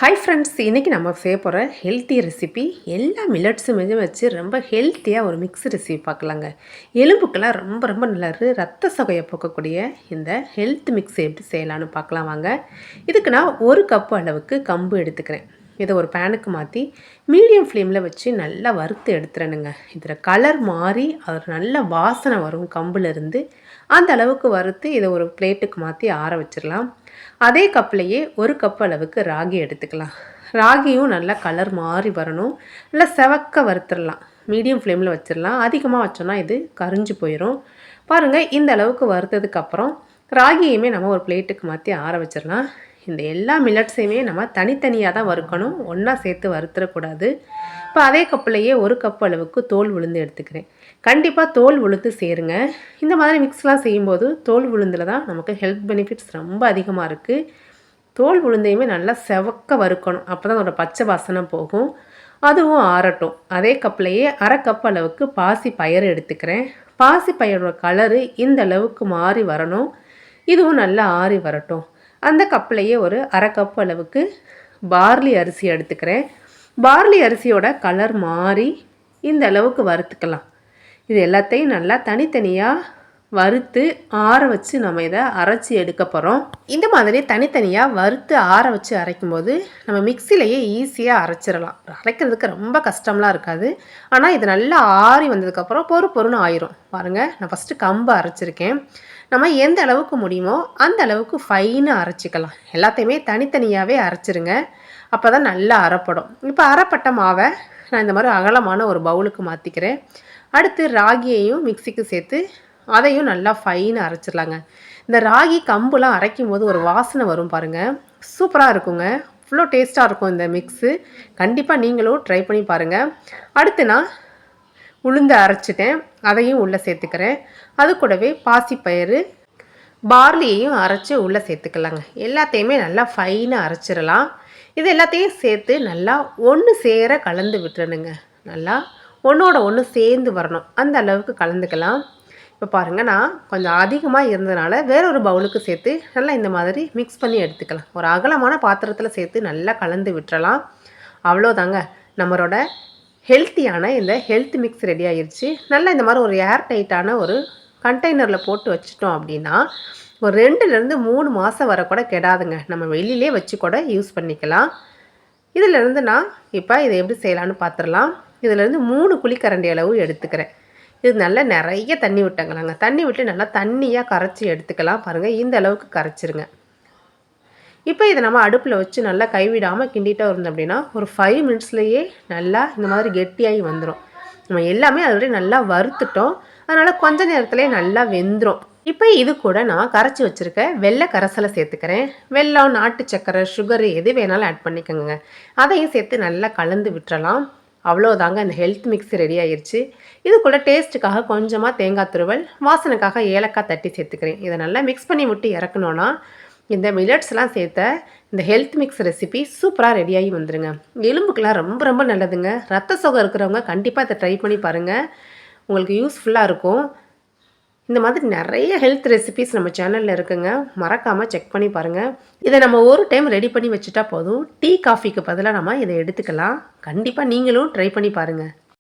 Hi friends, இன்றைக்கி நம்ம செய்ய போகிற ஹெல்த்தி ரெசிபி எல்லா மில்லட்ஸுமே வச்சு ரொம்ப ஹெல்த்தியாக ஒரு மிக்ஸ் ரெசிபி பார்க்கலாங்க. எலும்புக்கெல்லாம் ரொம்ப ரொம்ப நல்லது. ரத்த சோகையை போக்கக்கூடிய இந்த ஹெல்த் மிக்ஸ் எப்படி செய்யலான்னு பார்க்கலாம் வாங்க. இதுக்கு நான் 1 கப் அளவுக்கு கம்பு எடுத்துக்கிறேன். இதை ஒரு பேனுக்கு மாற்றி மீடியம் ஃப்ளேமில் வச்சு நல்லா வறுத்து எடுத்துறேனுங்க. இதில் கலர் மாறி அது நல்ல வாசனை வரும் கம்புலேருந்து. அந்த அளவுக்கு வறுத்து இதை ஒரு பிளேட்டுக்கு மாற்றி ஆற வச்சிடலாம். அதே கப்லேயே 1 கப் அளவுக்கு ராகி எடுத்துக்கலாம். ராகியும் நல்லா கலர் மாறி வரணும். நல்லா செவக்க வறுத்துடலாம். மீடியம் ஃப்ளேமில் வச்சிடலாம். அதிகமாக வச்சோன்னா இது கரிஞ்சு போயிடும். பாருங்கள், இந்த அளவுக்கு வறுத்ததுக்கப்புறம் ராகியுமே நம்ம ஒரு பிளேட்டுக்கு மாற்றி ஆற வச்சிடலாம். இந்த எல்லா மில்லட்ஸையுமே நம்ம தனித்தனியாக தான் வறுக்கணும், ஒன்றா சேர்த்து வறுத்துடக்கூடாது. இப்போ அதே கப்லேயே 1 கப் அளவுக்கு தோல் உளுந்து எடுத்துக்கிறேன். கண்டிப்பாக தோல் உளுந்து சேருங்க. இந்த மாதிரி மிக்ஸ்லாம் செய்யும்போது தோல் உளுந்தில் தான் நமக்கு ஹெல்த் பெனிஃபிட்ஸ் ரொம்ப அதிகமாக இருக்குது. தோல் உளுந்தையுமே நல்லா செவக்க வறுக்கணும், அப்போ தான் அதோட பச்சை வாசனை போகும். அதுவும் ஆறட்டும். அதே கப்லேயே 1/2 கப் அளவுக்கு பாசி பயிறு எடுத்துக்கிறேன். பாசி பயிரோட கலரு இந்த அளவுக்கு மாறி வரணும். இதுவும் நல்லா ஆறி வரட்டும். அந்த கப்லேயே ஒரு 1/2 கப் அளவுக்கு பார்லி அரிசி எடுத்துக்கிறேன். பார்லி அரிசியோட கலர் மாறி இந்த அளவுக்கு வறுத்துக்கலாம். இது எல்லாத்தையும் நல்லா தனித்தனியாக வறுத்து ஆற வச்சு நம்ம இதை அரைச்சி எடுக்க போகிறோம். இந்த மாதிரி தனித்தனியாக வறுத்து ஆற வச்சு அரைக்கும்போது நம்ம மிக்சிலேயே ஈஸியாக அரைச்சிடலாம். அரைக்கிறதுக்கு ரொம்ப கஷ்டம்லாம் இருக்காது. ஆனால் இது நல்லா ஆறி வந்ததுக்கப்புறம் பொறுன்னு ஆயிரும். பாருங்கள், நான் ஃபஸ்ட்டு கம்பு அரைச்சிருக்கேன். நம்ம எந்த அளவுக்கு முடியுமோ அந்த அளவுக்கு ஃபைனாக அரைச்சிக்கலாம். எல்லாத்தையுமே தனித்தனியாகவே அரைச்சிருங்க, அப்போ தான் நல்லா அரைப்படும். இப்போ அரைப்பட்ட மாவை நான் இந்த மாதிரி அகலமான ஒரு பவுலுக்கு மாற்றிக்கிறேன். அடுத்து ராகியையும் மிக்சிக்கு சேர்த்து அதையும் நல்லா ஃபைனாக அரைச்சிடலாங்க. இந்த ராகி கம்புலாம் அரைக்கும் போது ஒரு வாசனை வரும் பாருங்கள், சூப்பராக இருக்குங்க. அவ்வளோ டேஸ்ட்டாக இருக்கும் இந்த மிக்ஸு. கண்டிப்பாக நீங்களும் ட்ரை பண்ணி பாருங்கள். அடுத்து நான் உளுந்து அரைச்சிட்டேன், அதையும் உள்ளே சேர்த்துக்கிறேன். அது கூடவே பாசிப்பயிறு பார்லியையும் அரைச்சி உள்ளே சேர்த்துக்கலாங்க. எல்லாத்தையுமே நல்லா ஃபைனாக அரைச்சிடலாம். இது எல்லாத்தையும் சேர்த்து நல்லா ஒன்று சேர கலந்து விட்டுறணுங்க. நல்லா ஒன்றோட ஒன்று சேர்ந்து வரணும், அந்த அளவுக்கு கலந்துக்கலாம். இப்போ பாருங்கள், நான் கொஞ்சம் அதிகமாக இருந்ததுனால வேறொரு பவுலுக்கு சேர்த்து நல்லா இந்த மாதிரி மிக்ஸ் பண்ணி எடுத்துக்கலாம். ஒரு அகலமான பாத்திரத்தில் சேர்த்து நல்லா கலந்து விட்டுறலாம். அவ்வளோதாங்க, நம்மளோட ஹெல்த்தியான இந்த ஹெல்த் மிக்ஸ் ரெடி ஆகிடுச்சு. நல்லா இந்த மாதிரி ஒரு ஏர் டைட்டான ஒரு கண்டெய்னரில் போட்டு வச்சிட்டோம் அப்படின்னா ஒரு 2லேருந்து 3 மாதம் வரை கூட கெடாதுங்க. நம்ம வெளியிலே வச்சு கூட யூஸ் பண்ணிக்கலாம். இதிலேருந்து நான் இப்போ இதை எப்படி செய்யலான்னு பார்த்துடலாம். இதிலேருந்து 3 குழிக்கரண்டி அளவு எடுத்துக்கிறேன். இது நல்லா நிறைய தண்ணி விட்டங்களாங்க. தண்ணி விட்டு நல்லா தண்ணியாக கரைச்சி எடுத்துக்கலாம். பாருங்கள், இந்த அளவுக்கு கரைச்சிருங்க. இப்போ இதை நம்ம அடுப்பில் வச்சு நல்லா கைவிடாமல் கிண்டிகிட்டே இருந்தோம் அப்படின்னா ஒரு 5 மினிட்ஸ்லேயே நல்லா இந்த மாதிரி கெட்டியாகி வந்துடும். நம்ம எல்லாமே ஆல்ரெடி நல்லா வறுத்துட்டோம், அதனால் கொஞ்ச நேரத்துலேயே நல்லா வெந்துடும். இப்போ இது கூட நான் கரைச்சி வச்சுருக்க வெள்ளை கரைசலை சேர்த்துக்கிறேன். வெல்லம், நாட்டு சக்கரை, சுகரு எது வேணாலும் ஆட் பண்ணிக்கோங்க. அதையும் சேர்த்து நல்லா கலந்து விட்டுறலாம். அவ்வளோதாங்க, இந்த ஹெல்த் மிக்ஸ் ரெடி ஆயிடுச்சு. இது கூட டேஸ்ட்டுக்காக கொஞ்சமாக தேங்காய் துருவல், வாசனைக்காக ஏலக்காய் தட்டி சேர்த்துக்கிறேன். இதை நல்லா மிக்ஸ் பண்ணி விட்டு இறக்கணுன்னா இந்த மில்லட்ஸ்லாம் சேர்த்த இந்த ஹெல்த் மிக்ஸ் ரெசிபி சூப்பராக ரெடியாகி வந்துடுங்க. எலும்புக்கெலாம் ரொம்ப ரொம்ப நல்லதுங்க. ரத்த சோகை இருக்கிறவங்க கண்டிப்பாக இதை ட்ரை பண்ணி பாருங்கள், உங்களுக்கு யூஸ்ஃபுல்லாக இருக்கும். இந்த மாதிரி நிறைய ஹெல்த் ரெசிபிஸ் நம்ம சேனலில் இருக்குங்க, மறக்காமல் செக் பண்ணி பாருங்கள். இதை நம்ம ஒரு டைம் ரெடி பண்ணி வச்சுட்டா போதும். டீ காஃபிக்கு பதிலாக நம்ம இதை எடுத்துக்கலாம். கண்டிப்பாக நீங்களும் ட்ரை பண்ணி பாருங்கள்.